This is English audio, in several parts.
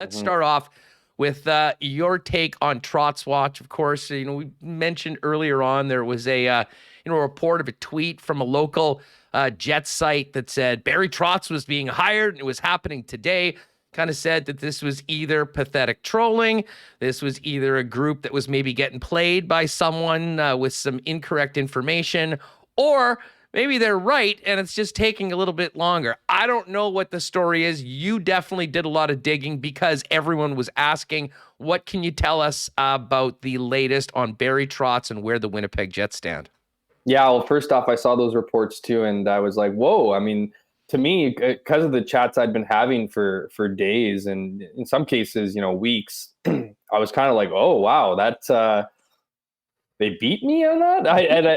Let's start off with your take on Trotz Watch. Of course, we mentioned earlier on there was a report of a tweet from a local Jets site that said Barry Trotz was being hired and it was happening today. Kind of said that this was either pathetic trolling, this was either a group that was maybe getting played by someone with some incorrect information, or maybe they're right and it's just taking a little bit longer. I don't know what the story is. You definitely did a lot of digging because everyone was asking. What can you tell us about the latest on Barry Trotz and where the Winnipeg Jets stand? Yeah, well, first off, I saw those reports too, and I was like, whoa. I mean, to me, because of the chats I'd been having for days and in some cases, weeks, I was kind of like, oh, wow, that's they beat me on that.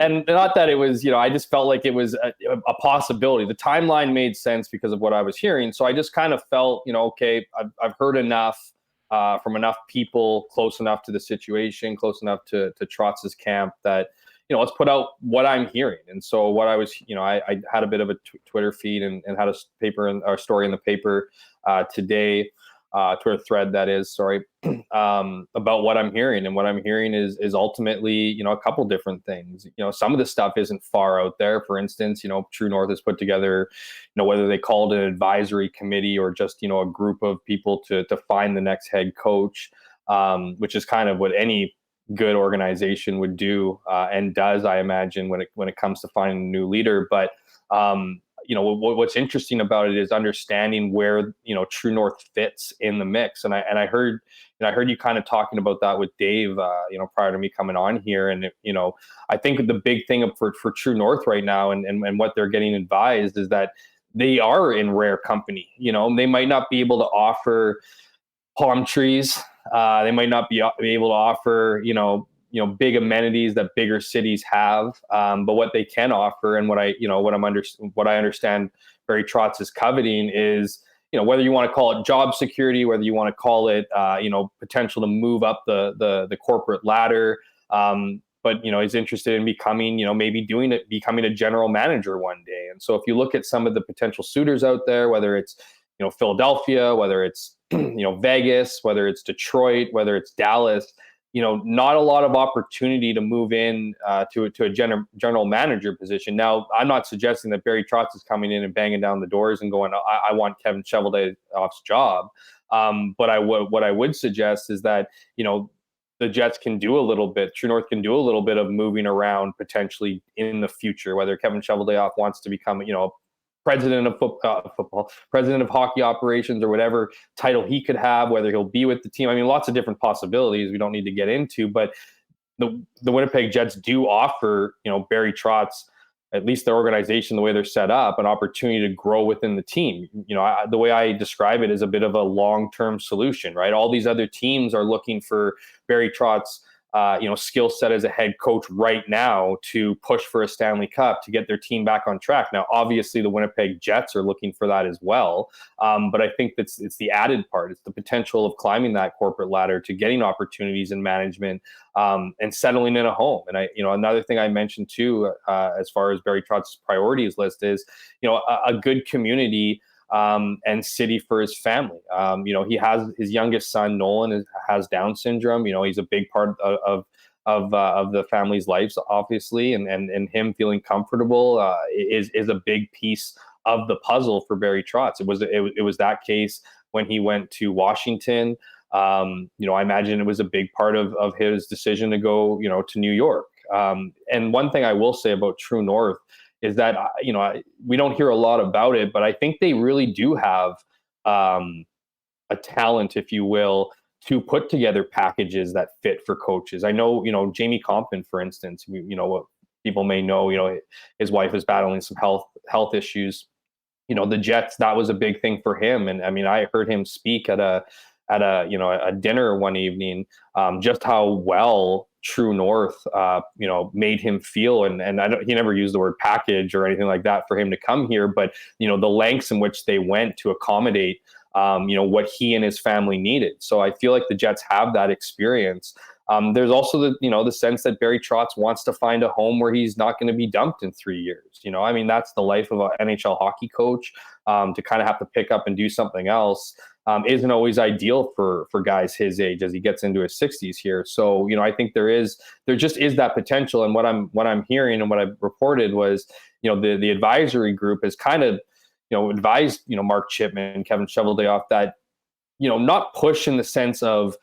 And not that it was, I just felt like it was a possibility. The timeline made sense because of what I was hearing. So I just kind of felt, okay, I've heard enough from enough people close enough to the situation, close enough to Trotz's camp that, let's put out what I'm hearing. And so what I was, I had a bit of a Twitter feed and had a story in the paper today, Twitter thread that is, sorry, about what I'm hearing. And what I'm hearing is ultimately, a couple different things. Some of the stuff isn't far out there. For instance, True North has put together, whether they called it an advisory committee or just, a group of people to find the next head coach, which is kind of what any good organization would do and does, I imagine, when it comes to finding a new leader. But what's interesting about it is understanding where True North fits in the mix. And I heard you kind of talking about that with Dave prior to me coming on here. And I think the big thing for True North right now and what they're getting advised is that they are in rare company. They might not be able to offer palm trees. They might not be able to offer, big amenities that bigger cities have. But what they can offer, and what I understand Barry Trotz is coveting is, whether you want to call it job security, whether you want to call it, potential to move up the corporate ladder. But he's interested in becoming, becoming a general manager one day. And so if you look at some of the potential suitors out there, whether it's Philadelphia, whether it's Vegas, whether it's Detroit, whether it's Dallas, not a lot of opportunity to move in to a general manager position. Now, I'm not suggesting that Barry Trotz is coming in and banging down the doors and going, I want Kevin Cheveldayoff's job. But what I would suggest is that, the Jets can do a little bit, True North can do a little bit of moving around potentially in the future, whether Kevin Cheveldayoff wants to become, president of football, president of hockey operations, or whatever title he could have, whether he'll be with the team. I mean, lots of different possibilities we don't need to get into, but the Winnipeg Jets do offer, Barry Trotz, at least their organization, the way they're set up, an opportunity to grow within the team. The way I describe it is a bit of a long-term solution, right? All these other teams are looking for Barry Trotz, skill set as a head coach right now to push for a Stanley Cup, to get their team back on track. Now, obviously, the Winnipeg Jets are looking for that as well. But I think it's the added part. It's the potential of climbing that corporate ladder to getting opportunities in management and settling in a home. And another thing I mentioned too, as far as Barry Trotz's priorities list is, a good community and city for his family. He has his youngest son, Nolan, has Down syndrome. He's a big part of the family's lives, obviously, and him feeling comfortable is a big piece of the puzzle for Barry Trotz. It was that case when he went to Washington. I imagine it was a big part of his decision to go, to New York. And one thing I will say about True North is that, we don't hear a lot about it, but I think they really do have a talent, if you will, to put together packages that fit for coaches. I know, Jamie Compton, for instance, what people may know, his wife is battling some health issues. The Jets, that was a big thing for him. And I mean, I heard him speak at a dinner one evening, just how well True North, made him feel. And he never used the word package or anything like that for him to come here, but, the lengths in which they went to accommodate, what he and his family needed. So I feel like the Jets have that experience. There's also the sense that Barry Trotz wants to find a home where he's not going to be dumped in 3 years. That's the life of an NHL hockey coach, to kind of have to pick up and do something else. isn't always ideal for guys his age as he gets into his 60s here. So, I think there just is that potential. And what I'm hearing and what I've reported was, the advisory group has kind of, advised, Mark Chipman, Kevin Shoveldayoff that, not push in the sense of,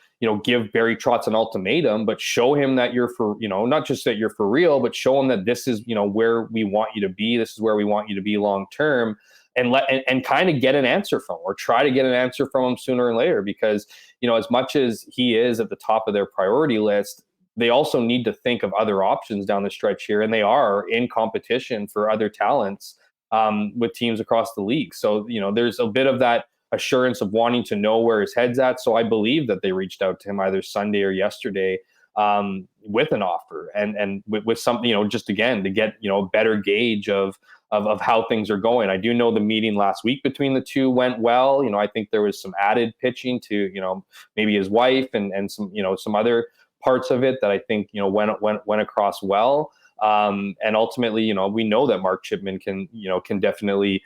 give Barry Trotz an ultimatum, but show him that you're for, not just that you're for real, but show him that this is, where we want you to be. This is where we want you to be long term, and kind of get an answer from him, or try to get an answer from him sooner or later, because, as much as he is at the top of their priority list, they also need to think of other options down the stretch here. And they are in competition for other talents with teams across the league. So, there's a bit of that assurance of wanting to know where his head's at. So I believe that they reached out to him either Sunday or yesterday with an offer and with something, just again, to get, a better gauge of how things are going. I do know the meeting last week between the two went well. I think there was some added pitching to, maybe his wife and some, some other parts of it that I think, went across well. And ultimately, we know that Mark Chipman can definitely,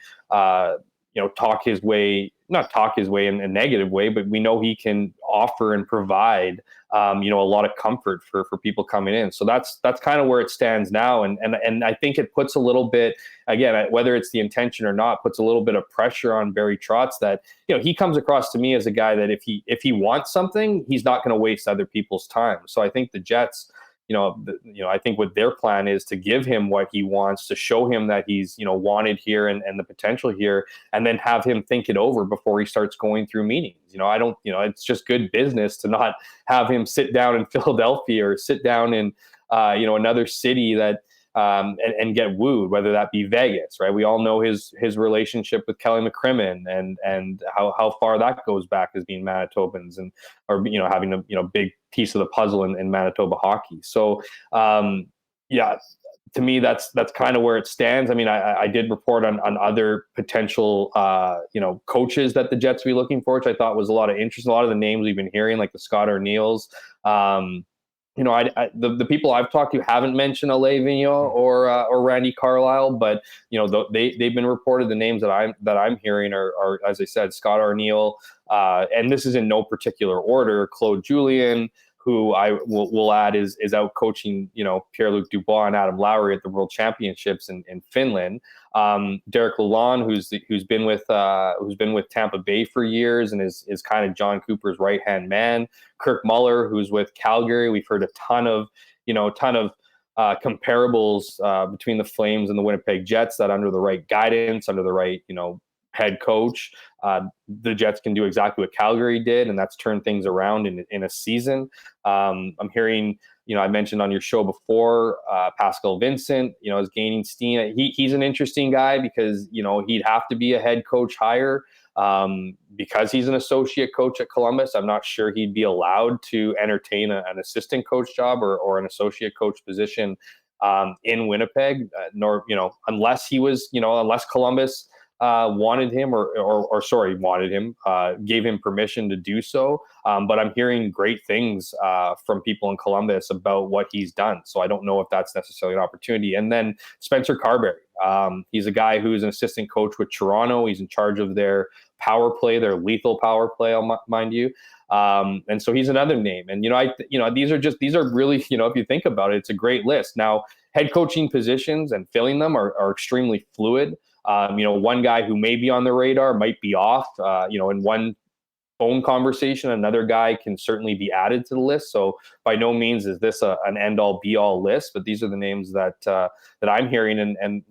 not talk his way in a negative way, but we know he can offer and provide, a lot of comfort for people coming in. So that's kind of where it stands now. And I think it puts a little bit, again, whether it's the intention or not, puts a little bit of pressure on Barry Trotz that, he comes across to me as a guy that if he wants something, he's not going to waste other people's time. So I think the Jets, I think what their plan is to give him what he wants, to show him that he's, wanted here and the potential here, and then have him think it over before he starts going through meetings. It's just good business to not have him sit down in Philadelphia or sit down in, another city that, and get wooed, whether that be Vegas, right? We all know his relationship with Kelly McCrimmon and how far that goes back as being Manitobans or having a big piece of the puzzle in Manitoba hockey. So to me, that's kind of where it stands. I mean, I did report on other potential coaches that the Jets will be looking for, which I thought was a lot of interest. A lot of the names we've been hearing, like the Scott Arneals. The people I've talked to haven't mentioned Alain Vigneault or Randy Carlyle, but they've been reported. The names that I'm hearing are, as I said, Scott Arneal, and this is in no particular order. Claude Julien, who I will add is out coaching Pierre-Luc Dubois and Adam Lowry at the World Championships in Finland. Derek Lalonde, who's been with Tampa Bay for years and is kind of John Cooper's right hand man. Kirk Muller, who's with Calgary. We've heard a ton of comparables between the Flames and the Winnipeg Jets, that under the right guidance, under the right head coach, the Jets can do exactly what Calgary did, and that's turn things around in a season. I'm hearing, I mentioned on your show before, Pascal Vincent, is gaining steam. He's an interesting guy because, he'd have to be a head coach hire because he's an associate coach at Columbus. I'm not sure he'd be allowed to entertain an assistant coach job or an associate coach position in Winnipeg, nor, unless he was, unless Columbus wanted him gave him permission to do so. But I'm hearing great things from people in Columbus about what he's done. So I don't know if that's necessarily an opportunity. And then Spencer Carberry. He's a guy who's an assistant coach with Toronto. He's in charge of their power play, their lethal power play, mind you. And so he's another name. And, these are really, if you think about it, it's a great list. Now, head coaching positions and filling them are extremely fluid. One guy who may be on the radar might be off, in one phone conversation. Another guy can certainly be added to the list. So by no means is this an end all be all list, but these are the names that I'm hearing. And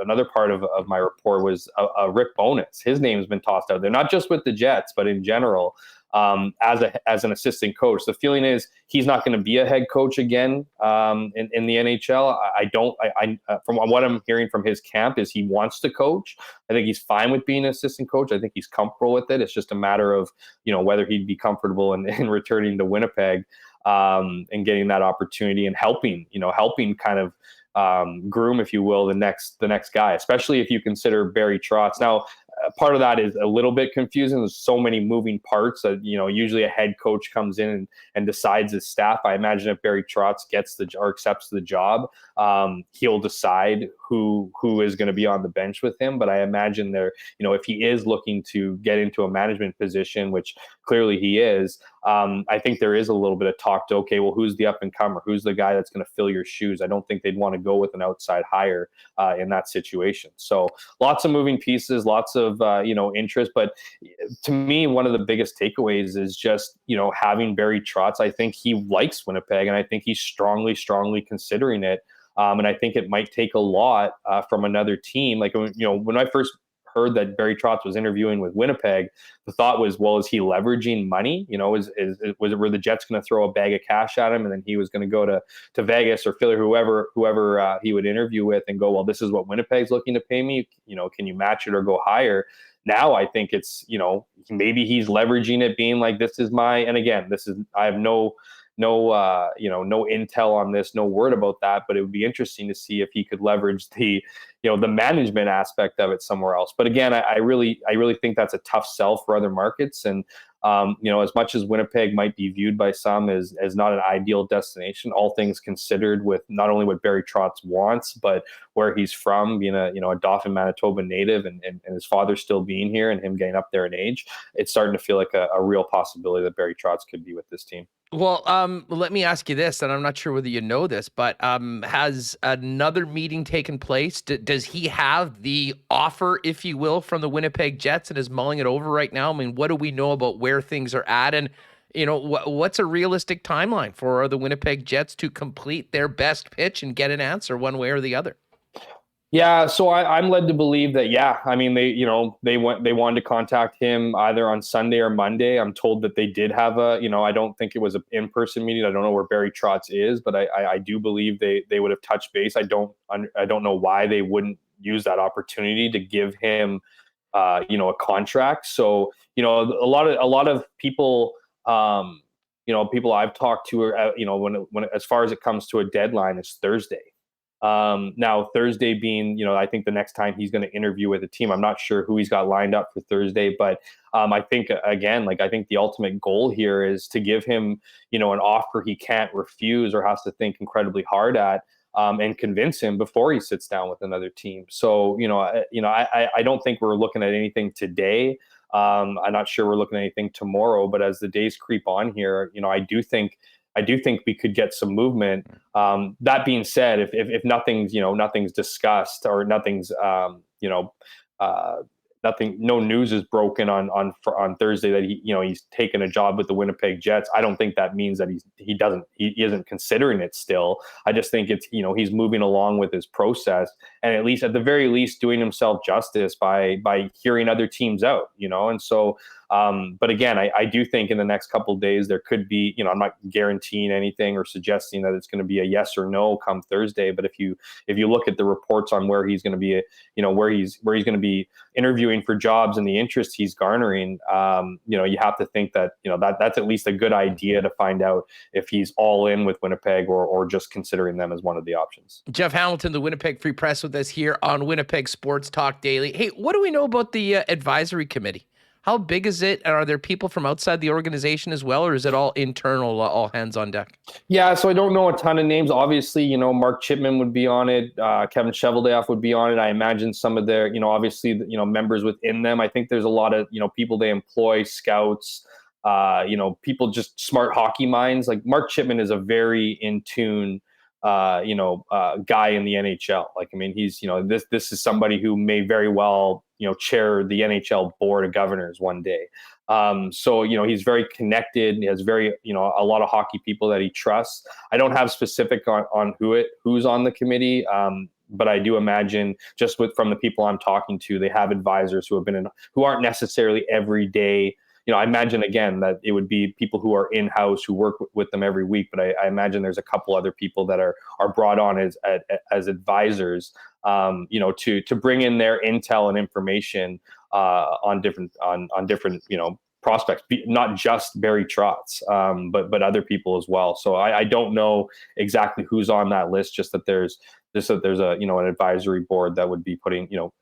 another part of my report was Rick Bowness. His name has been tossed out there, not just with the Jets, but in general. As an assistant coach, the feeling is he's not going to be a head coach again in the NHL. From what I'm hearing from his camp is he wants to coach. I think he's fine with being an assistant coach. I think he's comfortable with it. It's just a matter of whether he'd be comfortable in returning to Winnipeg and getting that opportunity and helping kind of groom, if you will, the next guy, especially if you consider Barry Trotz. Now, part of that is a little bit confusing. There's so many moving parts that, usually a head coach comes in and decides his staff. I imagine if Barry Trotz accepts the job, he'll decide who is going to be on the bench with him. But I imagine if he is looking to get into a management position, which clearly he is, I think there is a little bit of talk to, okay, well, who's the up and comer? Who's the guy that's going to fill your shoes? I don't think they'd want to go with an outside hire in that situation. So lots of moving pieces, lots of, interest. But to me, one of the biggest takeaways is just, having Barry Trotz. I think he likes Winnipeg, and I think he's strongly considering it. And I think it might take a lot from another team. Like, when I first heard that Barry Trotz was interviewing with Winnipeg, the thought was, well, is he leveraging money? Were the Jets going to throw a bag of cash at him, and then he was going to go to Vegas or Philly, whoever he would interview with, and go, well, this is what Winnipeg's looking to pay me. Can you match it or go higher? Now I think it's, maybe he's leveraging it, being like, this is my, and again, I have no intel on this, no word about that, but it would be interesting to see if he could leverage the management aspect of it somewhere else. But again, I really think that's a tough sell for other markets. And, as much as Winnipeg might be viewed by some as not an ideal destination, all things considered, with not only what Barry Trotz wants, but where he's from, being a Dauphin, Manitoba native, and his father still being here and him getting up there in age, it's starting to feel like a real possibility that Barry Trotz could be with this team. Well, let me ask you this, and I'm not sure whether you know this, but has another meeting taken place? Does he have the offer, if you will, from the Winnipeg Jets and is mulling it over right now? I mean, what do we know about where things are at? And, what's a realistic timeline for the Winnipeg Jets to complete their best pitch and get an answer one way or the other? Yeah, so I'm led to believe that, I mean, they wanted to contact him either on Sunday or Monday. I'm told that they did have I don't think it was an in-person meeting. I don't know where Barry Trotz is, but I do believe they would have touched base. I don't know why they wouldn't use that opportunity to give him, a contract. So, a lot of people, people I've talked to are, when as far as it comes to a deadline, it's Thursday. Now Thursday being, I think the next time he's going to interview with a team. I'm not sure who he's got lined up for Thursday, but I think, again, I think the ultimate goal here is to give him, an offer he can't refuse or has to think incredibly hard at, and convince him before he sits down with another team. So, I don't think we're looking at anything today. I'm not sure we're looking at anything tomorrow, but as the days creep on here, I do think we could get some movement. That being said, if nothing's discussed or nothing's, no news is broken on Thursday that he's taken a job with the Winnipeg Jets, I don't think that means that he isn't considering it still. I just think it's, he's moving along with his process, and at the very least doing himself justice by hearing other teams out, and so. But again, I do think in the next couple of days there could be, I'm not guaranteeing anything or suggesting that it's going to be a yes or no come Thursday. But if you look at the reports on where he's going to be, where he's going to be interviewing for jobs and the interest he's garnering, you have to think that, that's at least a good idea to find out if he's all in with Winnipeg or just considering them as one of the options. Jeff Hamilton, the Winnipeg Free Press, with us here on Winnipeg Sports Talk Daily. Hey, what do we know about the advisory committee? How big is it? And are there people from outside the organization as well, or is it all internal, all hands on deck? Yeah, so I don't know a ton of names. Obviously, Mark Chipman would be on it. Kevin Cheveldayoff would be on it. I imagine some of their, obviously, members within them. I think there's a lot of, people they employ, scouts, people just smart hockey minds. Like Mark Chipman is a very in tune guy in the NHL. He's, this is somebody who may very well, chair the NHL board of governors one day. So, he's very connected. He has very, a lot of hockey people that he trusts. I don't have specific on who's on the committee. But I do imagine just from the people I'm talking to, they have advisors who aren't necessarily every day. I imagine, again, that it would be people who are in-house who work with them every week. But I imagine there's a couple other people that are brought on as advisors, to bring in their intel and information on different prospects, not just Barry Trotz, but other people as well. So I don't know exactly who's on that list. Just that there's an advisory board that would be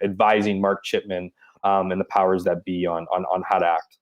advising Mark Chipman and the powers that be on how to act.